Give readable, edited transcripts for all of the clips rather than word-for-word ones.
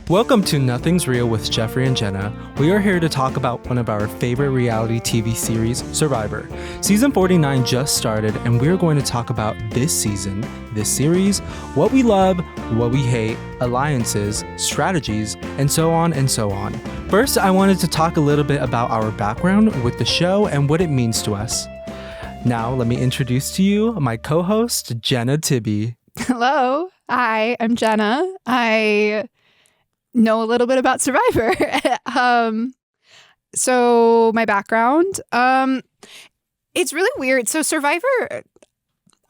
Welcome to Nothing's Real with Jeffrey and Jenna. We are here to talk about one of our favorite reality TV series, Survivor. Season 49 just started, and we're going to talk about this season, this series, what we love, what we hate, alliances, strategies, and so on and so on. First, I wanted to talk a little bit about our background with the show and what it means to us. Now, let me introduce to you my co-host, Jenna Tibby. Hello. Hi, I'm Jenna. I know a little bit about Survivor. So my background, it's really weird. So Survivor,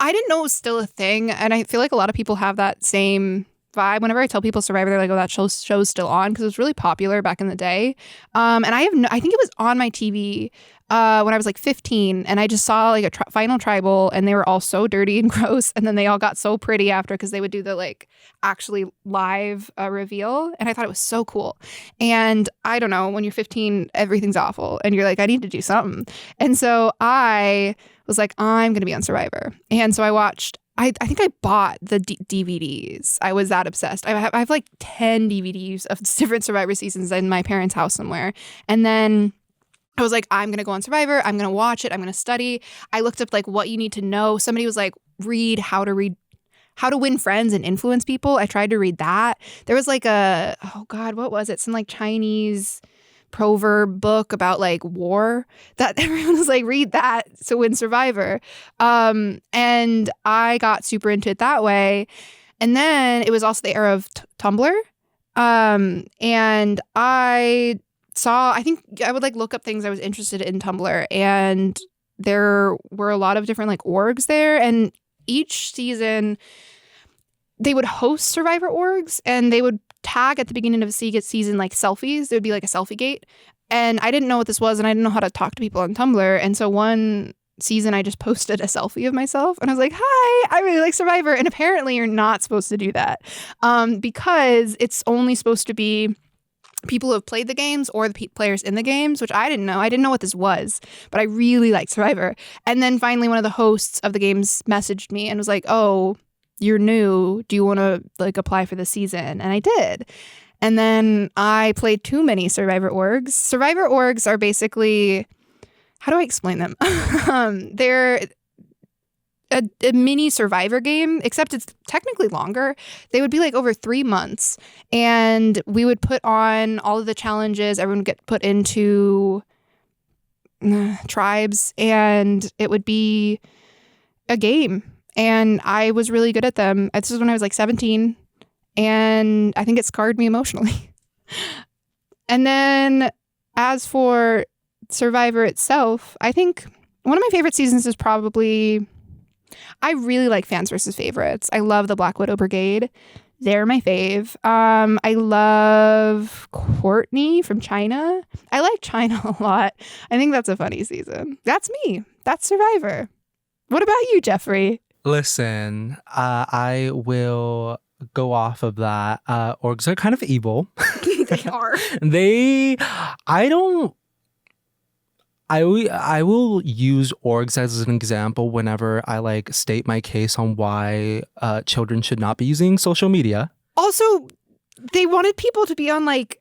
I didn't know it was still a thing. And I feel like a lot of people have that same vibe. Whenever I tell people Survivor, they're like, oh, that show's still on, because it was really popular back in the day. And I think it was on my TV when I was like 15, and I just saw like a final tribal, and they were all so dirty and gross, and then they all got so pretty after, because they would do the like actually live reveal, and I thought it was so cool. And I don't know, when you're 15, everything's awful, and you're like, I need to do something. And so I was like, I'm gonna be on Survivor. And so I watched. I think I bought the DVDs. I was that obsessed. I have like 10 DVDs of different Survivor seasons in my parents' house somewhere. And then I was like, I'm going to go on Survivor. I'm going to watch it. I'm going to study. I looked up like what you need to know. Somebody was like, read How to Win Friends and Influence People. I tried to read that. There was like what was it? Some like Chinese proverb book about like war that everyone was like, read that to win Survivor. And I got super into it that way. And then it was also the era of Tumblr. And I think I would like look up things I was interested in Tumblr, and there were a lot of different like orgs there, and each season they would host Survivor orgs, and they would tag at the beginning of the season like selfies. There would be like a selfie gate, and I didn't know what this was, and I didn't know how to talk to people on Tumblr. And so one season I just posted a selfie of myself, and I was like, hi, I really like Survivor. And apparently you're not supposed to do that because it's only supposed to be people who have played the games or the players in the games, which I didn't know. I didn't know what this was, but I really liked Survivor. And then finally one of the hosts of the games messaged me and was like, oh, you're new. Do you want to like apply for the season? And I did. And then I played too many Survivor orgs. Survivor orgs are basically, how do I explain them? They're a mini Survivor game, except it's technically longer. They would be like over 3 months, and we would put on all of the challenges. Everyone would get put into tribes, and it would be a game. And I was really good at them. This was when I was like 17, and I think it scarred me emotionally. And then as for Survivor itself, I think one of my favorite seasons is probably, I really like fans versus favorites. I love the Black Widow Brigade. They're my fave. I love Courtney from China. I like China a lot. I think that's a funny season. That's me. That's Survivor. What about you, Jeffrey? Listen, I will go off of that. Orgs are kind of evil. They are. I will use orgs as an example whenever I like state my case on why children should not be using social media. Also, they wanted people to be on like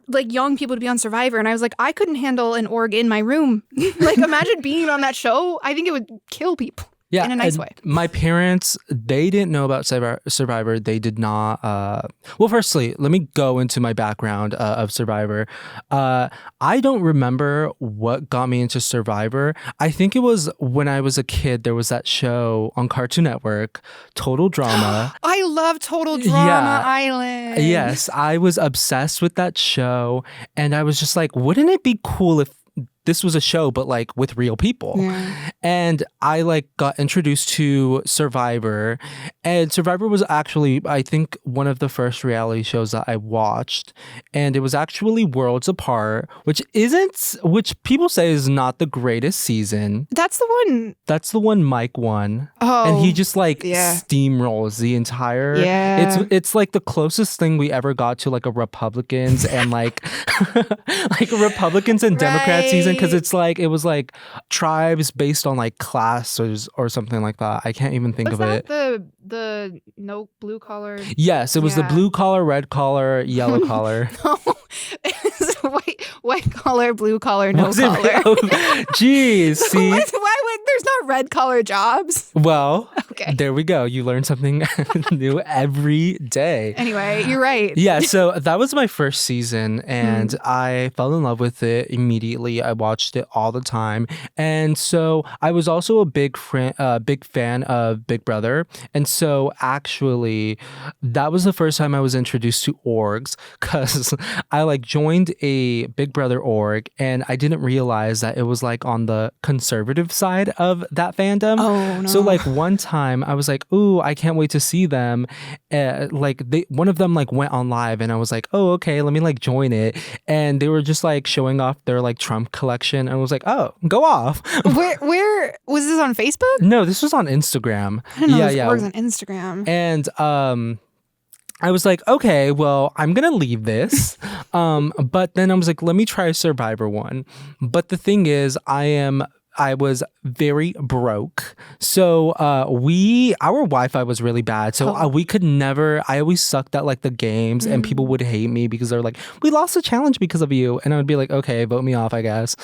young people to be on Survivor, and I was like, I couldn't handle an org in my room. Like, imagine being on that show. I think it would kill people. Yeah, in a nice way. My parents, they didn't know about Survivor. They did not. Well, firstly, let me go into my background of Survivor. I don't remember what got me into Survivor. I think it was when I was a kid. There was that show on Cartoon Network, Total Drama. I love Total Drama Island. Yes, I was obsessed with that show. And I was just like, wouldn't it be cool if this was a show, but like with real people. Yeah. And I like got introduced to Survivor, and Survivor was actually, I think, one of the first reality shows that I watched. And it was actually Worlds Apart, which people say is not the greatest season. That's the one Mike won. Oh. And he just like steamrolls the entire, it's like the closest thing we ever got to like a Republicans and like like a Republicans and Democrats season. because it was like tribes based on like classes or something like that. I can't even think of it. The no blue collar? Yes, it was the blue collar, red collar, yellow collar. No, it's white collar, blue collar, no Was collar. Jeez, see? Why would there's not red collar jobs? Well, okay. There we go. You learn something new every day. Anyway, you're right. Yeah, so that was my first season and I fell in love with it immediately. I watched it all the time. And so I was also a big fan of Big Brother. And so actually that was the first time I was introduced to orgs because I like joined a Big Brother org and I didn't realize that it was like on the conservative side of that fandom. Oh, no. So like one time I was like, ooh, I can't wait to see them. One of them like went on live and I was like, oh, okay, let me like join it. And they were just like showing off their like Trump collection. And I was like, oh, go off. Where was this on Facebook? No, this was on Instagram. I didn't know this org's on Instagram. And I was like, okay, well, I'm going to leave this. But then I was like, let me try a Survivor one. But the thing is, I was very broke. So our Wi-Fi was really bad. So we could never, I always sucked at like the games and people would hate me because they're like, we lost the challenge because of you. And I would be like, okay, vote me off, I guess.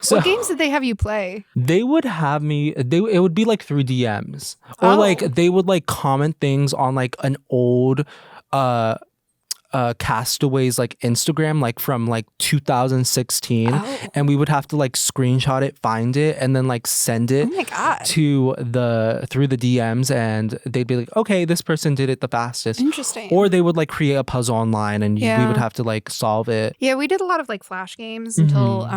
So what games did they have you play? They would have me, it would be like through DMs or like they would like comment things on like an old Castaways like Instagram like from like 2016 and we would have to like screenshot it, find it, and then like send it through the DMs and they'd be like, okay, this person did it the fastest. Interesting. Or they would like create a puzzle online and we would have to like solve it. Yeah, we did a lot of like Flash games until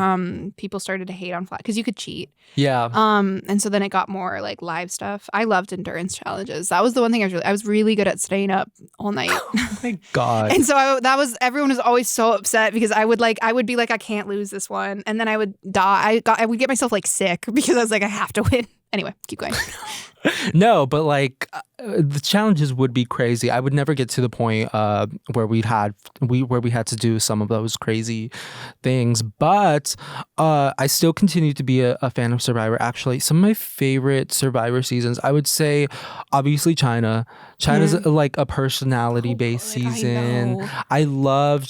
people started to hate on Flash because you could cheat. Yeah. And so then it got more like live stuff. I loved endurance challenges. That was the one thing I was really good at staying up all night. Oh my God. And so everyone was always so upset because I would be like, I can't lose this one. And then I would die. I would get myself like sick because I was like, I have to win. Anyway, keep going. No, but like the challenges would be crazy. I would never get to the point where we had to do some of those crazy things. But I still continue to be a fan of Survivor. Actually, some of my favorite Survivor seasons, I would say, obviously China. China's like a personality-based season. I love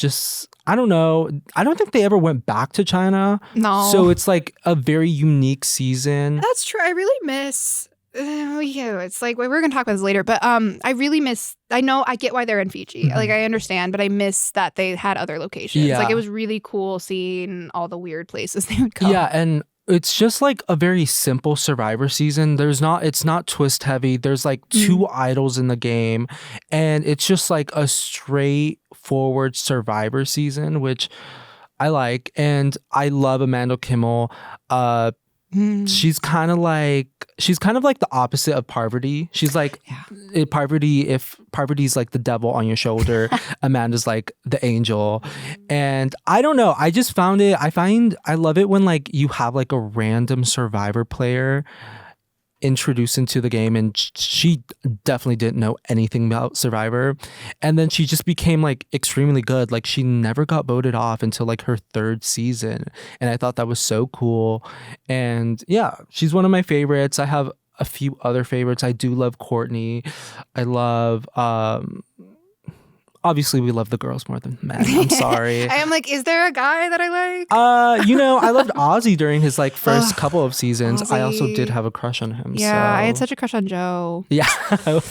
I don't know. I don't think they ever went back to China. No. So it's like a very unique season. That's true. I really miss. It's like we're gonna talk about this later, but I really miss. I know I get why they're in Fiji. Like I understand, but I miss that they had other locations. Yeah. Like it was really cool seeing all the weird places they would go. Yeah, and it's just like a very simple Survivor season. It's not twist heavy. There's like two idols in the game, and it's just like a straightforward Survivor season, which I like. And I love Amanda Kimmel. She's kind of like the opposite of Parvati. She's like Parvati, if Parvati's like the devil on your shoulder, Amanda's like the angel. And I don't know, I just found it, I love it when like you have like a random Survivor player introduced into the game and she definitely didn't know anything about Survivor, and then she just became like extremely good. Like she never got voted off until like her third season, and I thought that was so cool. And yeah, she's one of my favorites. I have a few other favorites. I do love Courtney. I love obviously we love the girls more than men. I'm sorry. I am like, is there a guy that I like? I loved Ozzy during his like first couple of seasons. Ozzy. I also did have a crush on him. Yeah, so. I had such a crush on Joe. Yeah,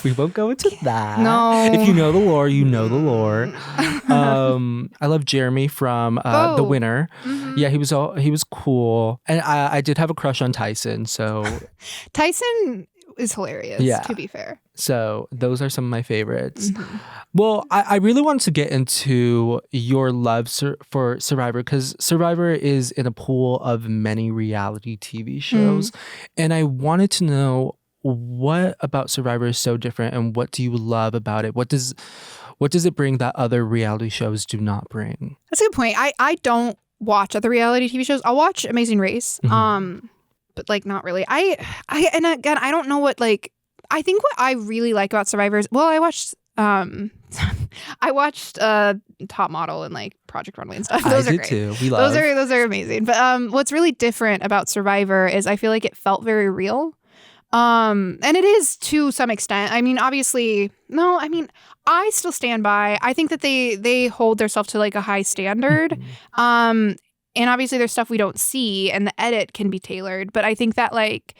we won't go into that. No. If you know the lore, you know the lore. I love Jeremy from The Winner. Mm-hmm. Yeah, he was cool. And I did have a crush on Tyson, so Tyson is hilarious, to be fair. So those are some of my favorites. Well, I really wanted to get into your love for Survivor, because Survivor is in a pool of many reality TV shows. And I wanted to know, what about Survivor is so different, and what do you love about it? What does it bring that other reality shows do not bring? That's a good point. I don't watch other reality TV shows. I'll watch Amazing Race. But like not really. And again, I don't know what, like, I think what I really like about Survivor is, well, I watched I watched Top Model and like Project Runway and stuff. I Those are did great. too. We love. Those are amazing. But what's really different about Survivor is I feel like it felt very real. And it is to some extent. I mean, obviously, no, I mean, I still stand by. I think that they hold themselves to like a high standard. And obviously there's stuff we don't see and the edit can be tailored. But I think that like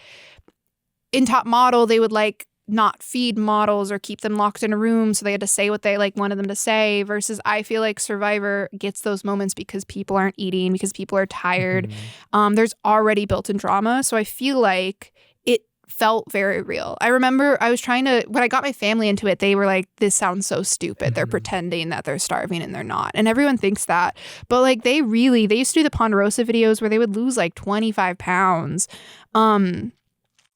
in Top Model, they would like not feed models or keep them locked in a room. So they had to say what they like wanted them to say versus I feel like Survivor gets those moments because people aren't eating, because people are tired. There's already built-in drama. So I feel like it felt very real. I remember I was trying to, when I got my family into it, they were like, this sounds so stupid. They're pretending that they're starving and they're not. And everyone thinks that. But like they used to do the Ponderosa videos where they would lose like 25 pounds.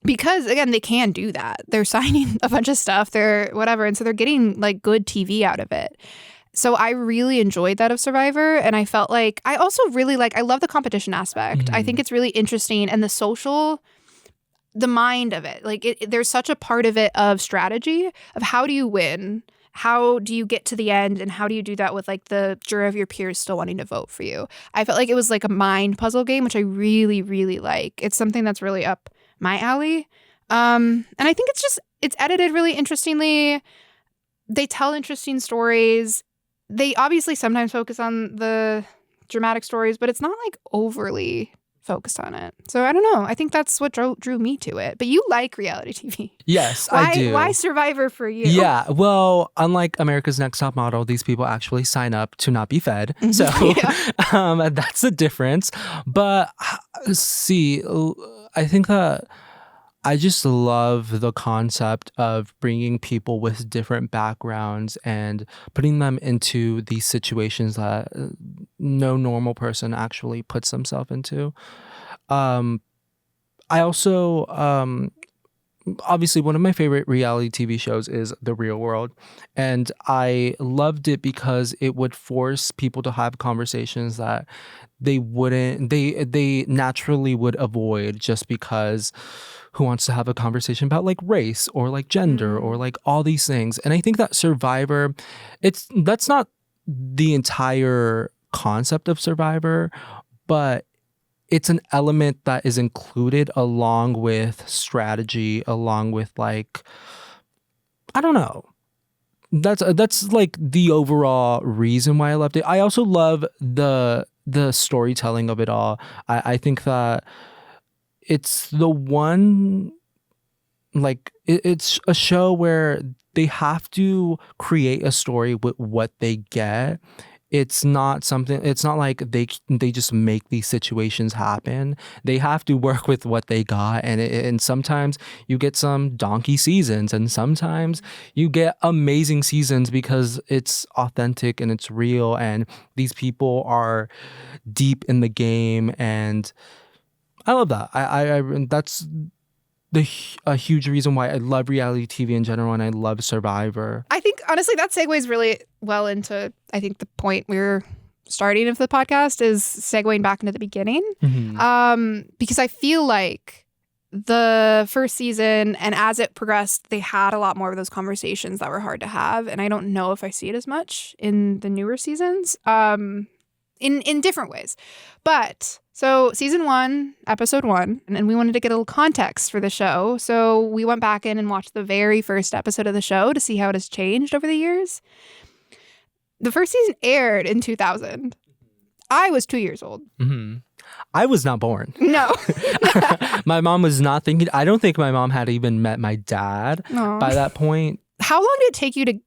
Because again, they can do that. They're signing a bunch of stuff, they're whatever. And so they're getting like good TV out of it. So I really enjoyed that of Survivor. And I felt like, I also really I love the competition aspect. I think it's really interesting. And the mind of it. Like there's such a part of it of strategy of how do you win? How do you get to the end? And how do you do that with like the jury of your peers still wanting to vote for you? I felt like it was like a mind puzzle game, which I really, really like. It's something that's really up my alley. And I think it's edited really interestingly. They tell interesting stories. They obviously sometimes focus on the dramatic stories, but it's not like overly focused on it. So I don't know. I think that's what drew me to it. But you like reality TV. Yes, I do. Why Survivor for you? Yeah, well, unlike America's Next Top Model, these people actually sign up to not be fed. So that's the difference. But see, I think that I just love the concept of bringing people with different backgrounds and putting them into these situations that no normal person actually puts themselves into. I also, obviously, one of my favorite reality TV shows is The Real World. And I loved it because it would force people to have conversations that they naturally would avoid just because who wants to have a conversation about like race or like gender or like all these things. And I think that Survivor, that's not the entire concept of Survivor, but it's an element that is included along with strategy, along with like, I don't know. That's like the overall reason why I loved it. I also love the storytelling of it all. I think that it's the one, like, it's a show where they have to create a story with what they get. It's not like they just make these situations happen. They have to work with what they got. And sometimes you get some donkey seasons and sometimes you get amazing seasons because it's authentic and it's real and these people are deep in the game. And I love that. I that's a huge reason why I love reality TV in general and I love Survivor. I think honestly that segues really well into I think the point we're starting of the podcast is segueing back into the beginning. Because I feel like the first season and as it progressed, they had a lot more of those conversations that were hard to have. And I don't know if I see it as much in the newer seasons. In different ways. But so season 1, episode 1, and we wanted to get a little context for the show. So we went back in and watched the very first episode of the show to see how it has changed over the years. The first season aired in 2000. I was 2 years old. I was not born. No. My mom was not thinking. I don't think my mom had even met my dad by that point. How long did it take you to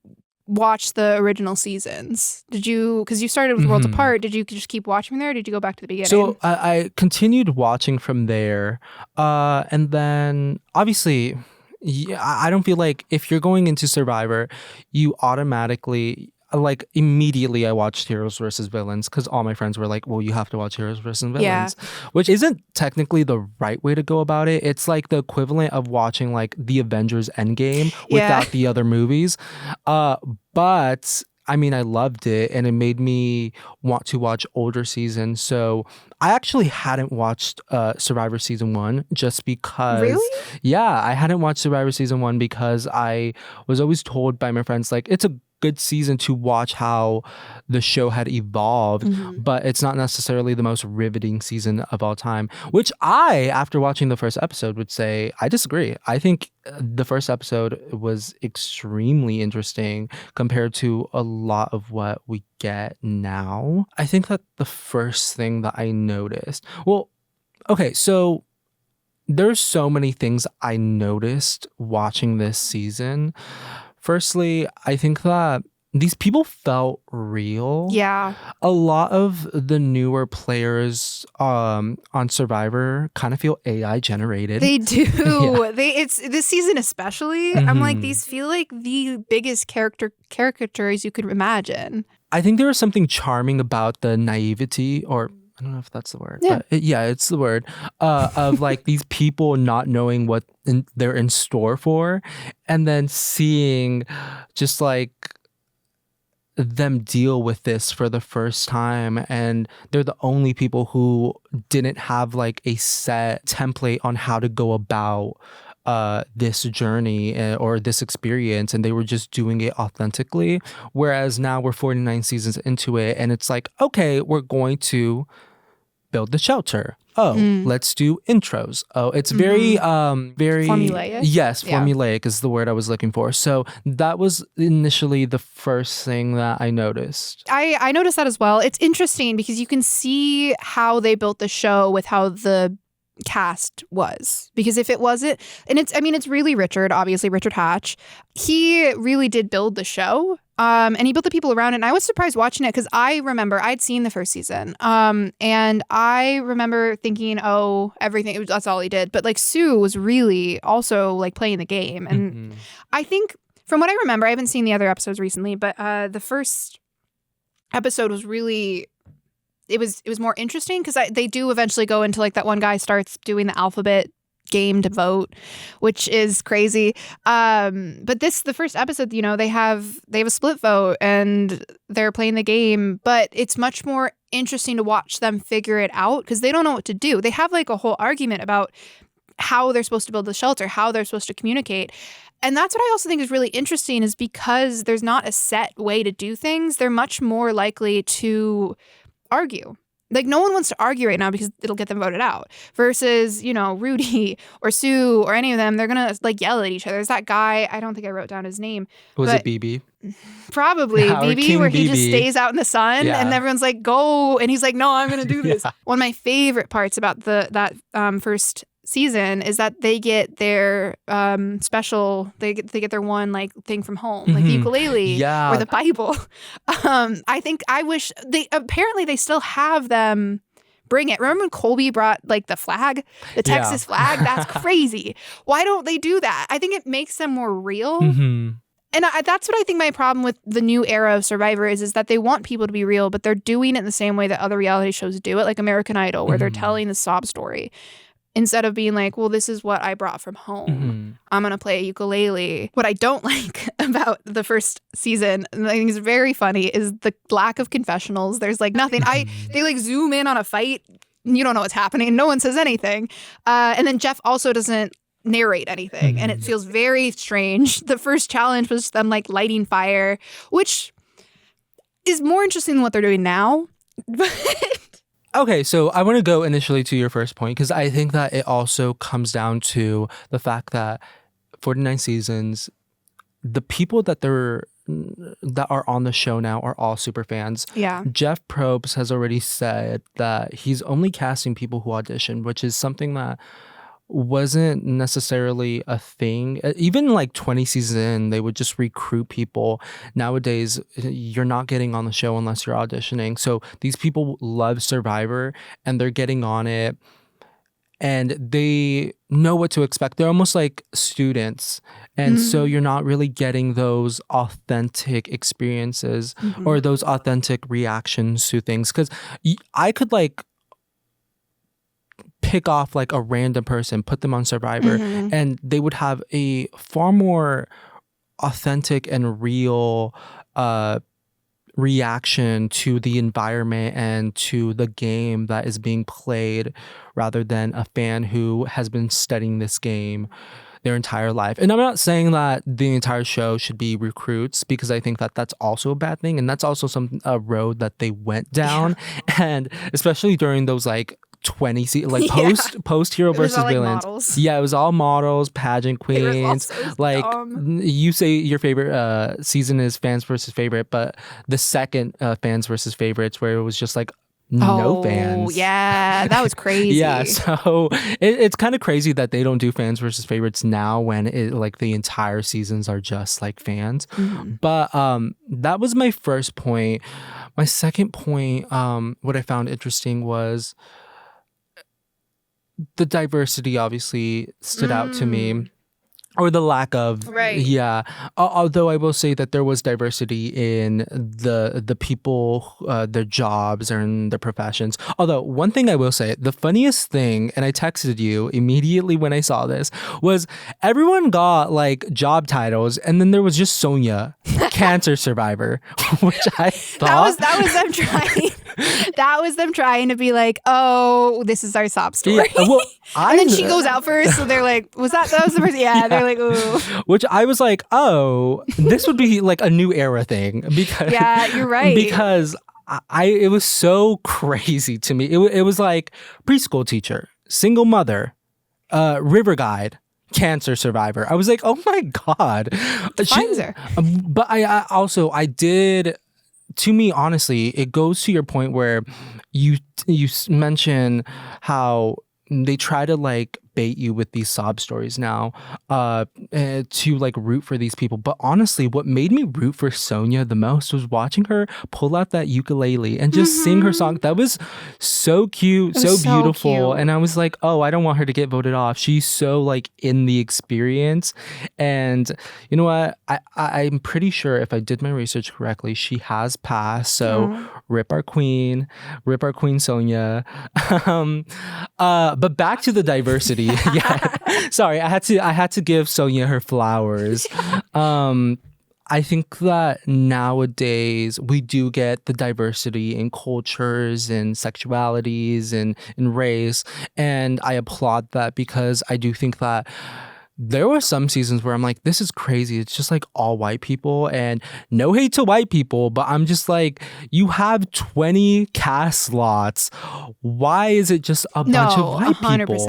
watch the original seasons? Did you, because you started with Worlds Apart, did you just keep watching from there or did you go back to the beginning? So I continued watching from there. And then obviously, I don't feel like if you're going into Survivor, you automatically, like immediately I watched Heroes versus Villains because all my friends were like, well, you have to watch Heroes versus Villains, which isn't technically the right way to go about it. It's like the equivalent of watching like the Avengers Endgame without the other movies. But I mean, I loved it, and it made me want to watch older seasons. So I actually hadn't watched Survivor season 1 just because. Really? Yeah, I hadn't watched Survivor season 1 because I was always told by my friends, like, it's a good season to watch how the show had evolved, but it's not necessarily the most riveting season of all time, which I, after watching the first episode, would say I disagree. I think the first episode was extremely interesting compared to a lot of what we get now. I think that the first thing that I noticed, well, okay, so there's so many things I noticed watching this season. Firstly, I think that these people felt real. Yeah. A lot of the newer players on Survivor kind of feel AI generated. They do. Yeah. It's this season especially. I'm like, these feel like the biggest caricatures you could imagine. I think there was something charming about the naivety, or I don't know if that's the word, Yeah. but it's the word, of like these people not knowing what they're in store for, and then seeing just like them deal with this for the first time, and they're the only people who didn't have like a set template on how to go about this journey or this experience, and they were just doing it authentically. Whereas now we're 49 seasons into it, and it's like, okay, we're going to build the shelter. Oh, let's do intros. Oh, it's very Formulaic? Yes, Yeah. formulaic is the word I was looking for. So that was initially the first thing that I noticed. I noticed that as well. It's interesting because you can see how they built the show with how the cast was. Because if it wasn't, and it's really Richard, obviously Richard Hatch. He really did build the show. And he built the people around it. And I was surprised watching it because I remember I'd seen the first season. And I remember thinking, oh, everything, that's all he did. But like Sue was really also like playing the game. And I think from what I remember, I haven't seen the other episodes recently, but the first episode was really, it was more interesting because they do eventually go into like that one guy starts doing the alphabet game to vote, which is crazy. But the first episode, they have a split vote and they're playing the game, but it's much more interesting to watch them figure it out because they don't know what to do. They have like a whole argument about how they're supposed to build the shelter, how they're supposed to communicate. And that's what I also think is really interesting is because there's not a set way to do things, they're much more likely to argue. Like, no one wants to argue right now because it'll get them voted out. Versus, Rudy or Sue or any of them, they're going to, like, yell at each other. There's that guy, I don't think I wrote down his name. Was it BB? Probably. BB, where he just stays out in the sun and everyone's like, go. And he's like, no, I'm going to do this. One of my favorite parts about that first season is that they get their special, they get their one like thing from home, like the ukulele or the Bible. I wish they still have them bring it. Remember when Colby brought like the flag, the Texas flag? That's crazy. Why don't they do that? I think it makes them more real. And that's what I think my problem with the new era of Survivor is that they want people to be real, but they're doing it in the same way that other reality shows do it, like American Idol, where they're telling the sob story. Instead of being like, well, this is what I brought from home. I'm going to play a ukulele. What I don't like about the first season, and I think is very funny, is the lack of confessionals. There's like nothing. They like zoom in on a fight. You don't know what's happening. No one says anything. And then Jeff also doesn't narrate anything. And it feels very strange. The first challenge was them like lighting fire, which is more interesting than what they're doing now. Okay, so I want to go initially to your first point because I think that it also comes down to the fact that 49 seasons, the people that are on the show now are all super fans. Yeah. Jeff Probst has already said that he's only casting people who audition, which is something that wasn't necessarily a thing. Even like 20 seasons in, they would just recruit people. Nowadays, you're not getting on the show unless you're auditioning. So these people love Survivor and they're getting on it and they know what to expect. They're almost like students. And so you're not really getting those authentic experiences or those authentic reactions to things. Because I could like pick off like a random person, put them on Survivor, and they would have a far more authentic and real reaction to the environment and to the game that is being played rather than a fan who has been studying this game their entire life. And I'm not saying that the entire show should be recruits, because I think that that's also a bad thing, and that's also a road that they went down. And especially during those like 20 post hero versus villains. Models. Yeah, it was all models, pageant queens. So like dumb. You say your favorite season is fans versus favorite, but the second fans versus favorites, where it was just like no fans. Oh, yeah, that was crazy. Yeah, so it's kind of crazy that they don't do fans versus favorites now when like the entire seasons are just like fans. Mm-hmm. But that was my first point. My second point, what I found interesting was the diversity obviously stood out to me. Or the lack of, right? Yeah. Although I will say that there was diversity in the people, their jobs and their professions. Although one thing I will say, the funniest thing, and I texted you immediately when I saw this, was everyone got like job titles, and then there was just Sonia, cancer survivor, which I thought that was them trying. That was them trying to be like, oh, this is our sob story. Yeah, well, and then she goes out first, so they're like, that was the first? Yeah, they're like, ooh. Which I was like, oh, this would be like a new era thing, because yeah, you're right. Because it was so crazy to me. It was like preschool teacher, single mother, river guide, cancer survivor. I was like, oh my God. Defines her. But I did. To me, honestly, it goes to your point where you mention how they try to like bait you with these sob stories now to like root for these people. But honestly, what made me root for Sonia the most was watching her pull out that ukulele and just sing her song. That was so cute, so beautiful. And I was like, oh, I don't want her to get voted off. She's so like in the experience. And you know what? I'm pretty sure if I did my research correctly, she has passed. So rip our queen Sonia. But back to the diversity. Yeah, sorry, I had to give Sonia her flowers. I think that nowadays we do get the diversity in cultures and sexualities and in race, and I applaud that, because I do think that there were some seasons where I'm like, this is crazy. It's just like all white people, and no hate to white people, but I'm just like, you have 20 cast slots. Why is it just a bunch of white 100%. People?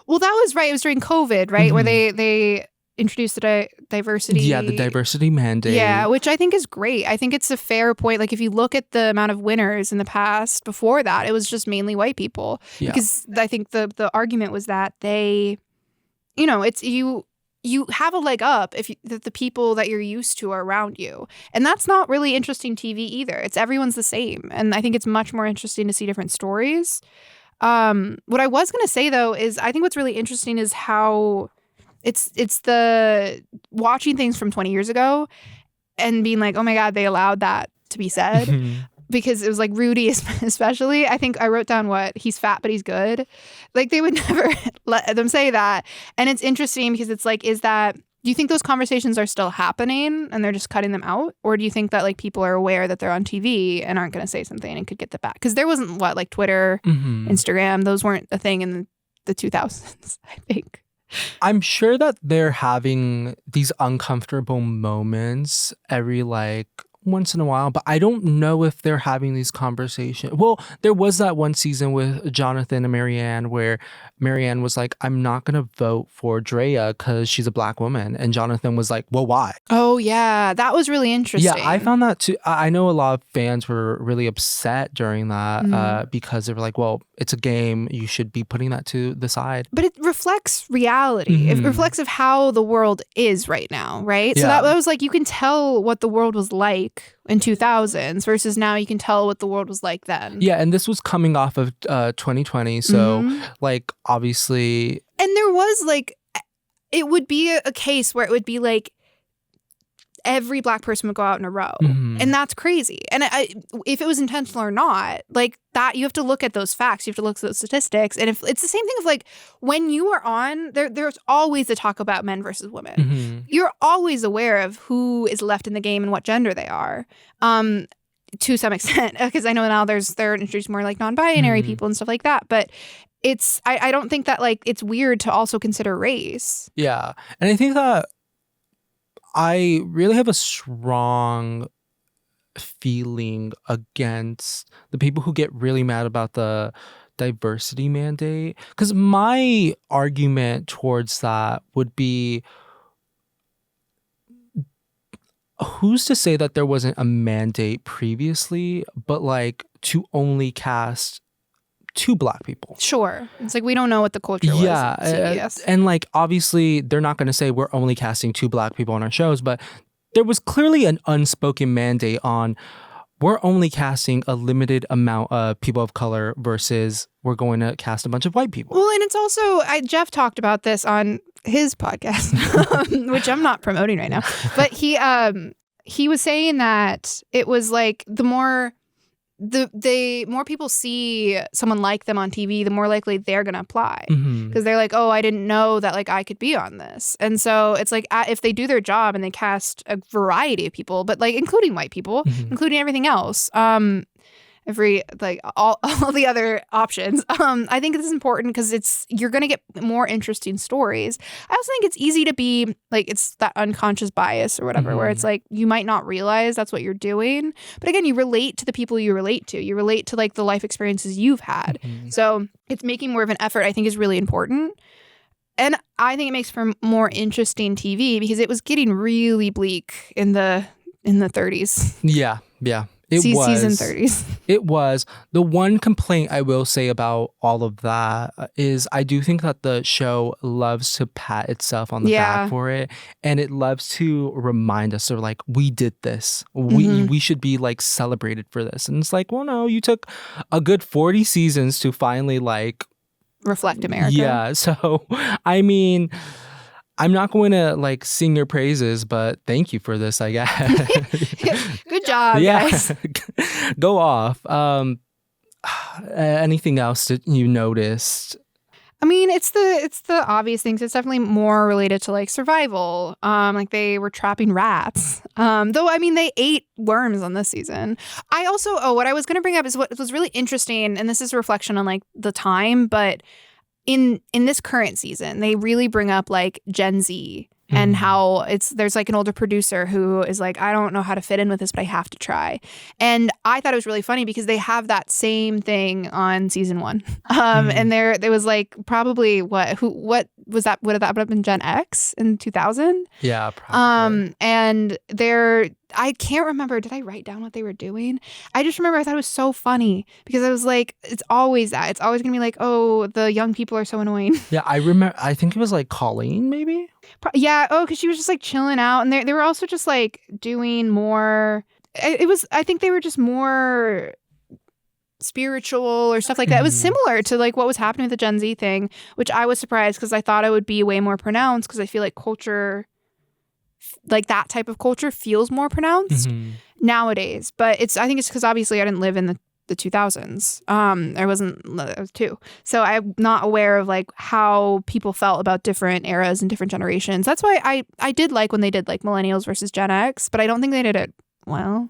Well, that was right. It was during COVID, right? Where they introduced the diversity. Yeah, the diversity mandate. Yeah, which I think is great. I think it's a fair point. Like if you look at the amount of winners in the past before that, it was just mainly white people. Yeah. Because I think the argument was that they, it's you have a leg up if the people that you're used to are around you. And that's not really interesting TV either. It's everyone's the same. And I think it's much more interesting to see different stories. What I was going to say, though, is I think what's really interesting is how it's the watching things from 20 years ago and being like, oh, my God, they allowed that to be said. Because it was like Rudy, especially. I think I wrote down he's fat, but he's good. Like they would never let them say that. And it's interesting because it's like, do you think those conversations are still happening and they're just cutting them out? Or do you think that like people are aware that they're on TV and aren't going to say something and could get that back? Because there wasn't like Twitter, Instagram. Those weren't a thing in the 2000s, I think. I'm sure that they're having these uncomfortable moments every like once in a while, but I don't know if they're having these conversations. Well, there was that one season with Jonathan and Marianne where Marianne was like, I'm not going to vote for Drea because she's a black woman. And Jonathan was like, well, why? Oh, yeah. That was really interesting. Yeah, I found that too. I know a lot of fans were really upset during that because they were like, well, it's a game. You should be putting that to the side. But it reflects reality. It reflects of how the world is right now, right? Yeah. So that was like, you can tell what the world was like in 2000s versus now you can tell what the world was like then. Yeah, and this was coming off of 2020. So like obviously. And there was like, it would be a case where it would be like every black person would go out in a row. And that's crazy. And if it was intentional or not, like that, you have to look at those facts. You have to look at those statistics. And if it's the same thing of like when you are on, there's always the talk about men versus women. You're always aware of who is left in the game and what gender they are. to some extent, because I know now they're introduced more like non-binary people and stuff like that. But I don't think that like it's weird to also consider race. Yeah. And I think that I really have a strong feeling against the people who get really mad about the diversity mandate. Because my argument towards that would be, who's to say that there wasn't a mandate previously, but like to only cast 2 Black people? Sure. It's like we don't know what the culture was. Yeah. CBS. And like obviously they're not going to say we're only casting 2 Black people on our shows, but there was clearly an unspoken mandate on we're only casting a limited amount of people of color versus we're going to cast a bunch of white people. Well, and it's also, Jeff talked about this on his podcast, which I'm not promoting right now, but he was saying that it was like the more people see someone like them on TV, the more likely they're going to apply, because they're like, oh, I didn't know that like I could be on this. And so it's like if they do their job and they cast a variety of people, but like including white people, including everything else, every like all the other options. I think this is important because you're going to get more interesting stories. I also think it's easy to be like, it's that unconscious bias or whatever, where it's like you might not realize that's what you're doing, but again, you relate to the people you relate to. You relate to like the life experiences you've had. So it's making more of an effort, I think, is really important. And I think it makes for more interesting TV because it was getting really bleak in the 30s. Yeah. Season 30s. It was. The one complaint I will say about all of that is I do think that the show loves to pat itself on the back for it. And it loves to remind us of like, we did this. We should be like celebrated for this. And it's like, well, no, you took a good 40 seasons to finally like reflect America. Yeah. So, I mean, I'm not going to like sing your praises, but thank you for this, I guess. Good job, guys. Go off. Anything else that you noticed? I mean, it's the obvious things. It's definitely more related to like survival. Like they were trapping rats. Though I mean, they ate worms on this season. I also what I was going to bring up is what was really interesting, and this is a reflection on like the time, but in this current season, they really bring up like Gen Z and how there's like an older producer who is like, I don't know how to fit in with this, but I have to try. And I thought it was really funny because they have that same thing on season 1. And there was like probably what was that? Would that have been Gen X in 2000? Yeah, probably. And I can't remember. Did I write down what they were doing? I just remember I thought it was so funny because I was like, it's always that. It's always going to be like, oh, the young people are so annoying. Yeah, I remember. I think it was like Colleen, maybe? Yeah. Oh, because she was just like chilling out. And they were also just like doing more. I think they were just more spiritual or stuff like that. It was similar to like what was happening with the Gen Z thing, which I was surprised because I thought it would be way more pronounced because I feel like culture, like that type of culture feels more pronounced nowadays. But I think it's because obviously I didn't live in the 2000s. I was 2. So I'm not aware of like how people felt about different eras and different generations. That's why I did like when they did like millennials versus Gen X, but I don't think they did it well.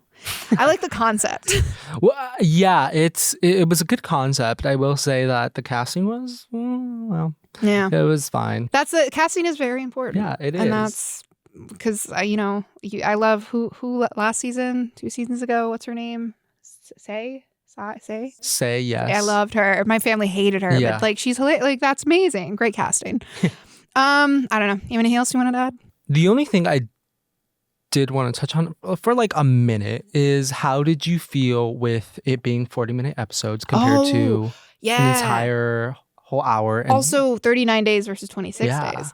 I like the concept. Well, yeah, it was a good concept. I will say that the casting was, well, yeah, it was fine. Casting is very important. Yeah, it is. And that's because, I love who last season, 2 seasons ago, what's her name? Say, yes. I loved her. My family hated her, but like she's hilarious. Like that's amazing. Great casting. I don't know. You have anything else you wanted to add? The only thing I did want to touch on for like a minute is how did you feel with it being 40-minute episodes compared to an entire whole hour? And also 39 days versus 26 days.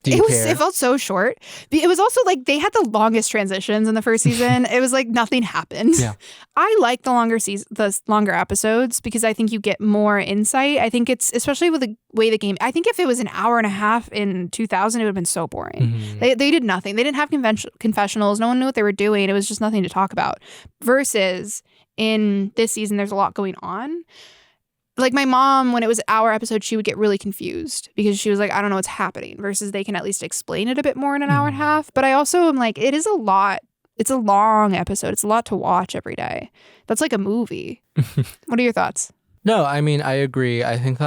It felt so short. It was also like they had the longest transitions in the first season. It was like nothing happened. Yeah. I like the longer episodes because I think you get more insight. I think it's especially with the way the game. I think if it was an hour and a half in 2000, it would have been so boring. They did nothing. They didn't have confessionals. No one knew what they were doing. It was just nothing to talk about. Versus in this season, there's a lot going on. Like my mom, when it was our episode, she would get really confused because she was like, I don't know what's happening versus they can at least explain it a bit more in an hour and a half. But I also am like, it is a lot it's a long episode. It's a lot to watch every day. That's like a movie. What are your thoughts? No, I mean, I agree. I think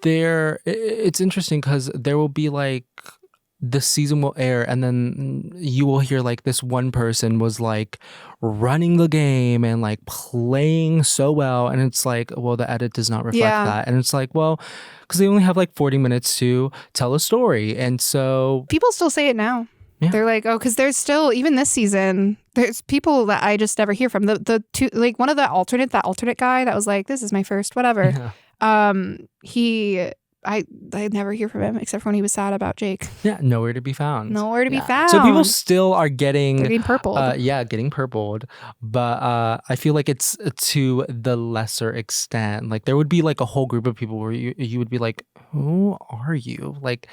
it's interesting because there will be like the season will air and then you will hear like this one person was like running the game and like playing so well, and it's like, well, the edit does not reflect that, and it's like, well, because they only have like 40 minutes to tell a story, and so people still say it now. Yeah. They're like, oh, because there's still, even this season, there's people that I just never hear from. The two, like one of that alternate guy that was like, this is my first whatever. Yeah. I never hear from him except for when he was sad about Jake. Yeah, nowhere to be found. Nowhere to be found. So people still are getting... They're getting purpled. Getting purpled. But I feel like it's to the lesser extent. Like there would be like a whole group of people where you would be like, who are you? Like...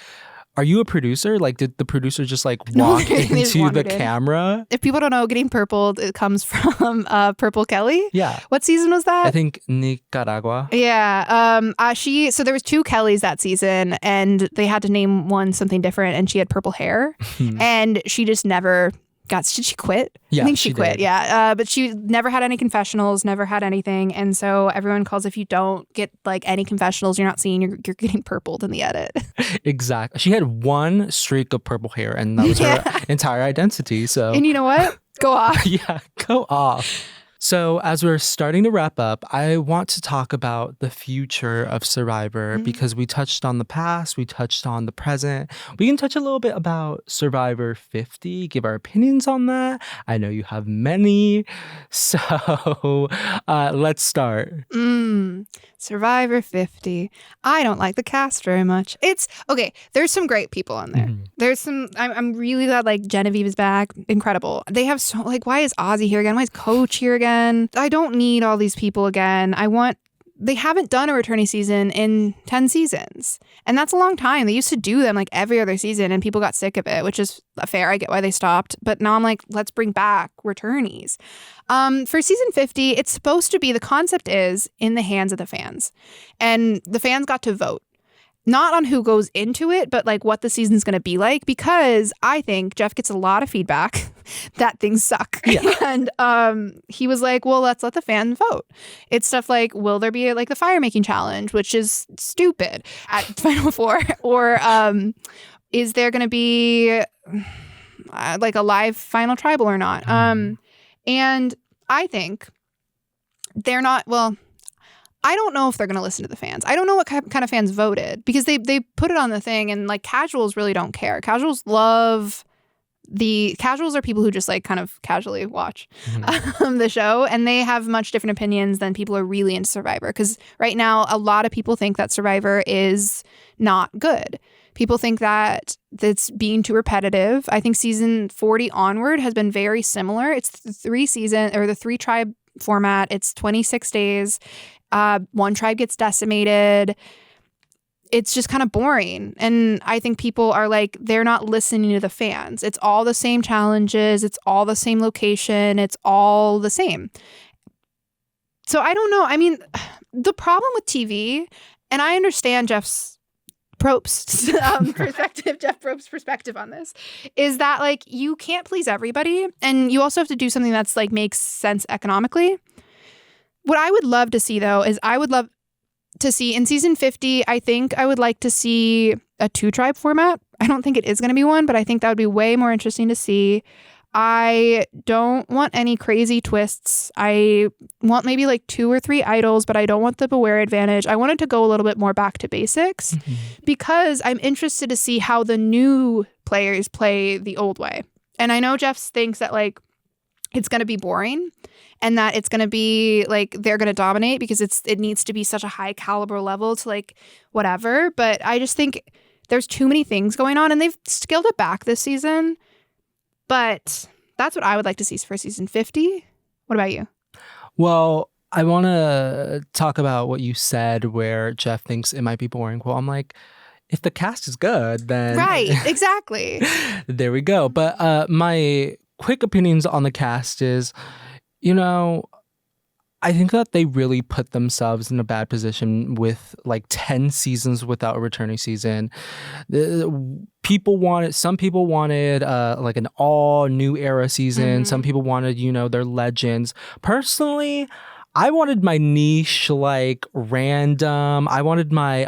Are you a producer? Like, did the producer just like walk into the camera? If people don't know, getting purpled, it comes from Purple Kelly. Yeah. What season was that? I think Nicaragua. Yeah. So there was 2 Kellys that season, and they had to name one something different, and she had purple hair, and she just never did she quit? Yeah, I think she quit. Did. Yeah. But she never had any confessionals, never had anything. And so everyone calls, if you don't get like any confessionals, you're not seeing, you're getting purpled in the edit. Exactly. She had one streak of purple hair and that was her entire identity. So, and you know what? Go off. Yeah, go off. So as we're starting to wrap up, I want to talk about the future of Survivor because we touched on the past, we touched on the present. We can touch a little bit about Survivor 50, give our opinions on that. I know you have many. So let's start. Survivor 50. I don't like the cast very much. It's okay. There's some great people on there. There's some, I'm really glad like Genevieve is back. Incredible. They have so like, why is Ozzy here again? Why is Coach here again? I don't need all these people again. They haven't done a returning season in 10 seasons. And that's a long time. They used to do them like every other season and people got sick of it, which is fair. I get why they stopped. But now I'm like, let's bring back returnees. For season 50, it's supposed to be, the concept is in the hands of the fans. And the fans got to vote. Not on who goes into it, but like what the season's going to be like, because I think Jeff gets a lot of feedback that things suck. Yeah. And he was like, well, let's let the fans vote. It's stuff like, will there be like the fire making challenge, which is stupid at Final Four? Or is there going to be like a live final tribal or not? And I think they're not, well, I don't know if they're going to listen to the fans. I don't know what kind of fans voted because they put it on the thing, and like casuals really don't care. Casuals are people who just like kind of casually watch the show, and they have much different opinions than people who are really into Survivor, because right now a lot of people think that Survivor is not good. People think that it's being too repetitive. I think season 40 onward has been very similar. It's the 3 tribe format. It's 26 days. One tribe gets decimated. It's just kind of boring. And I think people are like, they're not listening to the fans. It's all the same challenges. It's all the same location. It's all the same. So I don't know. I mean, the problem with TV, and I understand Jeff Probst's perspective on this, is that like you can't please everybody. And you also have to do something that's like makes sense economically. What I would love to see, though, is I would love to see in season 50, I think I would like to see a 2-tribe format. I don't think it is going to be one, but I think that would be way more interesting to see. I don't want any crazy twists. I want maybe like 2 or 3 idols, but I don't want the Beware advantage. I wanted to go a little bit more back to basics because I'm interested to see how the new players play the old way. And I know Jeff thinks that like it's going to be boring and that it's going to be like they're going to dominate because it needs to be such a high caliber level to like whatever. But I just think there's too many things going on, and they've scaled it back this season. But that's what I would like to see for season 50. What about you? Well, I want to talk about what you said where Jeff thinks it might be boring. Well, I'm like, if the cast is good, then... Right, exactly. There we go. But my quick opinions on the cast is, you know, I think that they really put themselves in a bad position with like 10 seasons without a returning season. Some people wanted like an all new era season. Some people wanted, their legends. Personally, I wanted my niche, like random. I wanted my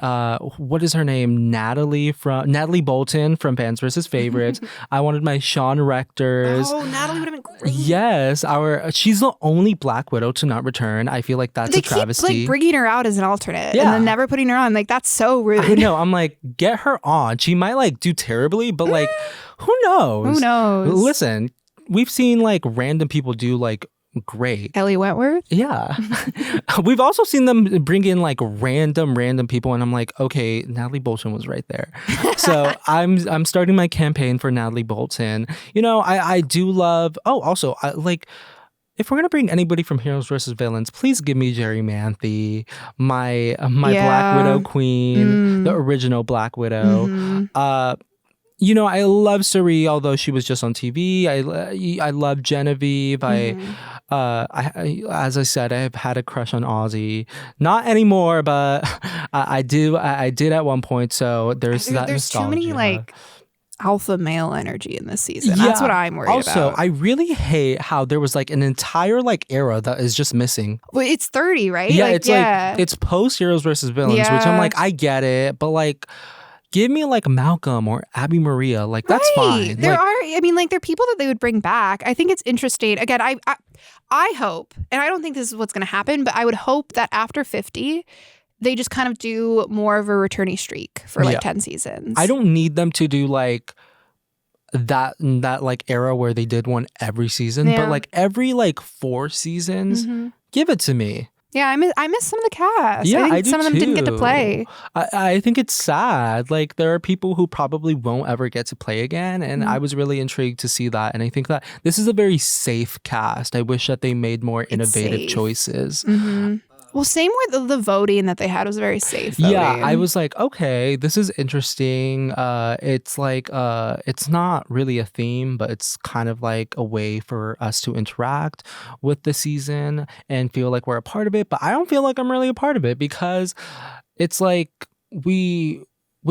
what is her name? Natalie Bolton from Fans vs. Favorites. I wanted my Sean Rectors. Oh, Natalie would have been great. Yes, she's the only Black Widow to not return. I feel like that's a travesty. Keep like bringing her out as an alternate and then never putting her on. Like that's so rude. I know. I'm like, get her on. She might like do terribly, but like, who knows? Who knows? Listen, we've seen like random people do like great. Ellie Wentworth? Yeah. We've also seen them bring in like random people, and I'm like, okay, Natalie Bolton was right there. So I'm starting my campaign for Natalie Bolton. I do love. Oh, also, if we're gonna bring anybody from Heroes versus Villains, please give me Jerry Manthe, my Black Widow queen, the original Black Widow. I love Suri, although she was just on TV. I love Genevieve. As I said, I have had a crush on Ozzy. Not anymore, but I did at one point. So there's that nostalgia. Too many like alpha male energy in this season. That's what I'm worried about. Also, I really hate how there was like an entire like era that is just missing. Well, it's 30, right? Yeah, like it's post Heroes versus Villains, which I'm like, I get it, but like, give me like Malcolm or Abby Maria. Like, that's fine. There are people that they would bring back. I think it's interesting. Again, I hope, and I don't think this is what's going to happen, but I would hope that after 50, they just kind of do more of a returnee streak for like 10 seasons. I don't need them to do like that like era where they did one every season, but like every like 4 seasons, give it to me. Yeah, I miss some of the cast. Yeah, I think I do some of them didn't get to play. I think it's sad. Like, there are people who probably won't ever get to play again, and I was really intrigued to see that. And I think that this is a very safe cast. I wish that they made more innovative choices. Well, same with the voting that they had was very safe voting. Yeah, I was like, okay, this is interesting. It's like, it's not really a theme, but it's kind of like a way for us to interact with the season and feel like we're a part of it. But I don't feel like I'm really a part of it because it's like we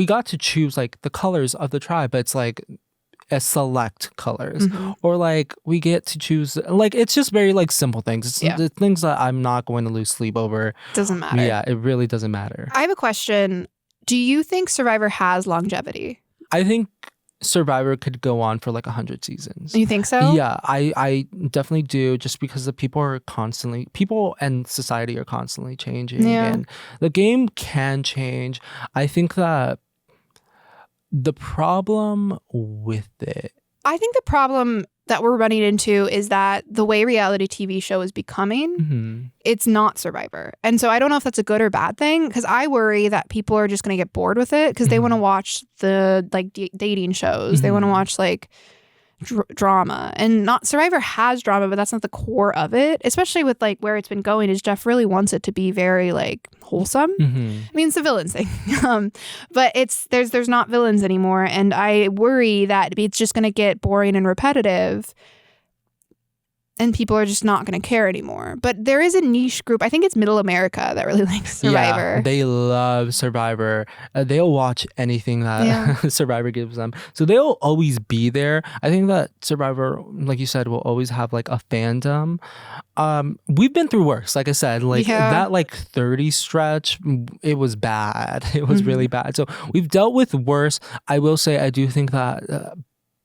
got to choose like the colors of the tribe, but it's like select colors, or like we get to choose, like it's just very like simple things. It's the things that I'm not going to lose sleep over. Doesn't matter. Yeah, it really doesn't matter. I have a question. Do you think Survivor has longevity? I think Survivor could go on for like 100 seasons. You think so? Yeah, I definitely do, just because people and society are constantly changing, and the game can change. I think that the problem with it, I think the problem that we're running into is that the way reality TV show is becoming, it's not Survivor. And so I don't know if that's a good or bad thing, because I worry that people are just going to get bored with it because they want to watch the like dating shows. They want to watch like drama, and not Survivor has drama, but that's not the core of it, especially with like where it's been going. Is Jeff really wants it to be very like wholesome. I mean, it's a villains thing, but there's not villains anymore, and I worry that it's just going to get boring and repetitive, and people are just not going to care anymore. But there is a niche group. I think it's Middle America that really likes Survivor. Yeah, they love Survivor. They'll watch anything that Survivor gives them. So they'll always be there. I think that Survivor, like you said, will always have like a fandom. We've been through worse. Like I said, like that like 30 stretch, it was bad. It was really bad. So we've dealt with worse. I will say, I do think that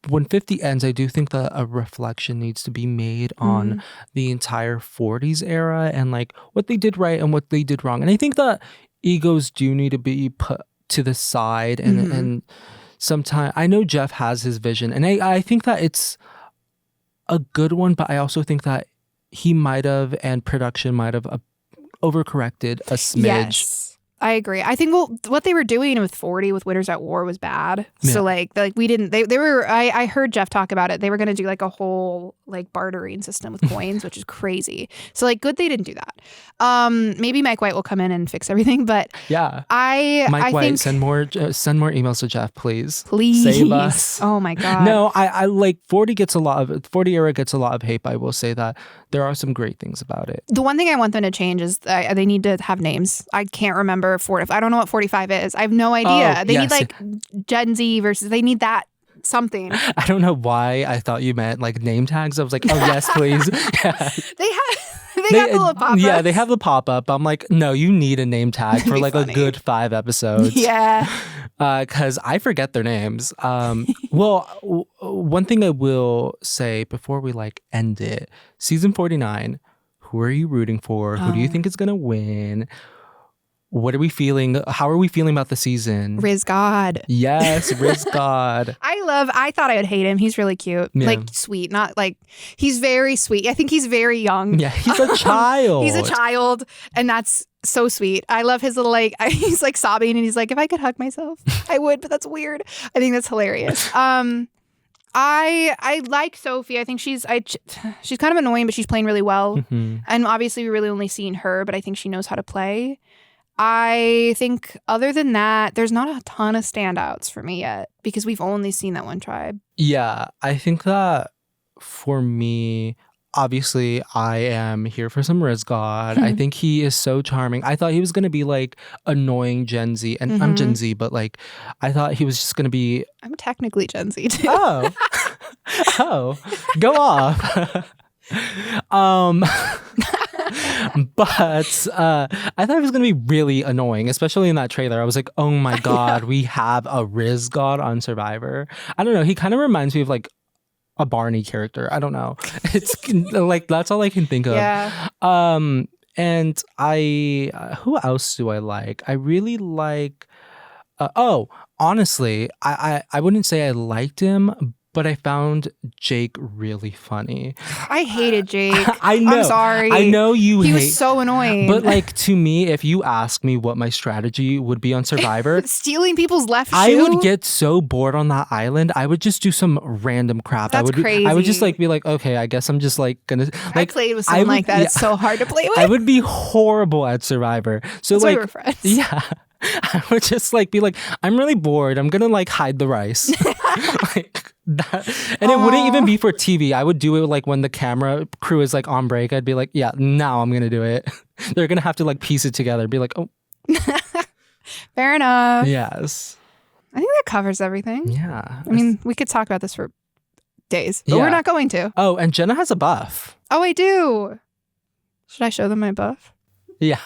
when 50 ends, I do think that a reflection needs to be made on the entire 40s era and like what they did right and what they did wrong. And I think that egos do need to be put to the side. And sometimes, I know Jeff has his vision, and I think that it's a good one, but I also think that he might have, and production might have overcorrected a smidge. I agree. I think what they were doing with 40 with Winners at War was bad. Yeah. So like we didn't they were I heard Jeff talk about it. They were going to do like a whole like bartering system with coins, which is crazy. So like good they didn't do that. Maybe Mike White will come in and fix everything, but Yeah. I White, think send more emails to Jeff, please. Please. Save us. Oh my god. No, I like 40 era gets a lot of hate, but I will say that there are some great things about it. The one thing I want them to change is they need to have names. I can't remember 40. I don't know what 45 is. I have no idea. They need like Gen Z versus. They need that something. I don't know why I thought you meant like name tags. I was like, oh yes, please. Yeah. They have the little pop-ups. Yeah, they have the pop-up. I'm like, no, you need a name tag for like funny. A good 5 episodes. Yeah. Because I forget their names. Well, one thing I will say before we like end it, season 49, who are you rooting for? Who do you think is going to win? What are we feeling? How are we feeling about the season? Riz God. Yes, Riz God. I thought I would hate him. He's really cute. Yeah. Like sweet. Not like he's very sweet. I think he's very young. Yeah, he's a child. He's a child. And that's so sweet. I love his little like he's like sobbing and he's like, if I could hug myself, I would, but that's weird. I think that's hilarious. I like Sophie. I think she's kind of annoying, but she's playing really well. Mm-hmm. And obviously we really only seen her, but I think she knows how to play. I think other than that, there's not a ton of standouts for me yet because we've only seen that one tribe. Yeah, I think that for me, obviously, I am here for some Riz God. I think he is so charming. I thought he was going to be like annoying Gen Z. And I'm Gen Z, but like I thought he was just going to be... I'm technically Gen Z too. Oh, go off. But I thought it was going to be really annoying, especially in that trailer. I was like, oh my God, we have a Riz God on Survivor. I don't know. He kind of reminds me of like a Barney character. I don't know. It's like, that's all I can think of. Yeah. And who else do I like? I really like, honestly, I wouldn't say I liked him, but I found Jake really funny. I hated Jake. I know. I'm sorry. I know you hate. He was so annoying. But like to me, if you ask me what my strategy would be on Survivor, stealing people's left shoe. I would get so bored on that island. I would just do some random crap. That's crazy. I would just like be like, okay, I guess I'm just like gonna. Like, I played with someone like that. Yeah. It's so hard to play with. I would be horrible at Survivor. So that's like, why we're friends. Yeah. I would just like be like, I'm really bored. I'm gonna like hide the rice. Like that. And it wouldn't even be for TV. I would do it like when the camera crew is like on break. I'd be like, yeah, now I'm gonna do it. They're gonna have to like piece it together. Be like, oh. Fair enough. Yes. I think that covers everything. Yeah. I mean, we could talk about this for days, but we're not going to. Oh, and Jenna has a buff. Oh, I do. Should I show them my buff? Yeah.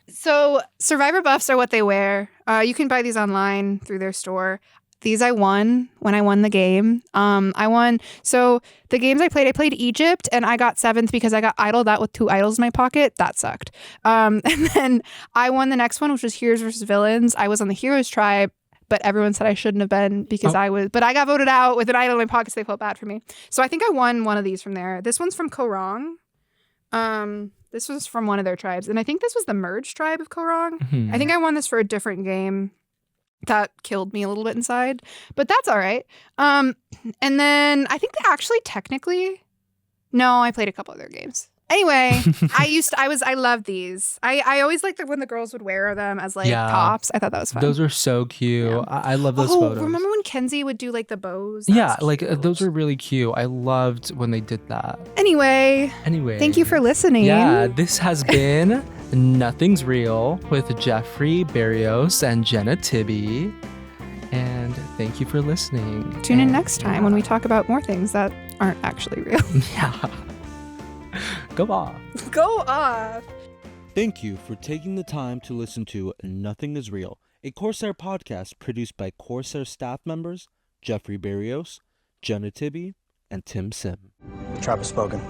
So Survivor buffs are what they wear. You can buy these online through their store. These I won when I won the game. I won. So the games I played Egypt and I got 7th because I got idled out with 2 idols in my pocket. That sucked. And then I won the next one, which was Heroes versus Villains. I was on the Heroes tribe, but everyone said I shouldn't have been because I was. But I got voted out with an idol in my pocket, so they felt bad for me. So I think I won one of these from there. This one's from Korong. This was from one of their tribes. And I think this was the merged tribe of Korong. Mm-hmm. I think I won this for a different game. That killed me a little bit inside. But that's all right. And then I think they actually technically... No, I played a couple other games. Anyway, I loved these. I always liked when the girls would wear them as like tops. I thought that was fun. Those are so cute. Yeah. I love those photos. Remember when Kenzie would do like the bows? Yeah, like those are really cute. I loved when they did that. Anyway. Thank you for listening. Yeah, this has been Nothing's Real with Jeffrey, Berrios, and Jenna Tibby. And thank you for listening. Tune in next time when we talk about more things that aren't actually real. Yeah. Go off. Go off. Thank you for taking the time to listen to Nothing is Real, a Corsair podcast produced by Corsair staff members Jeffrey Berrios, Jenna Tibby, and Tim Sim. The tribe has spoken.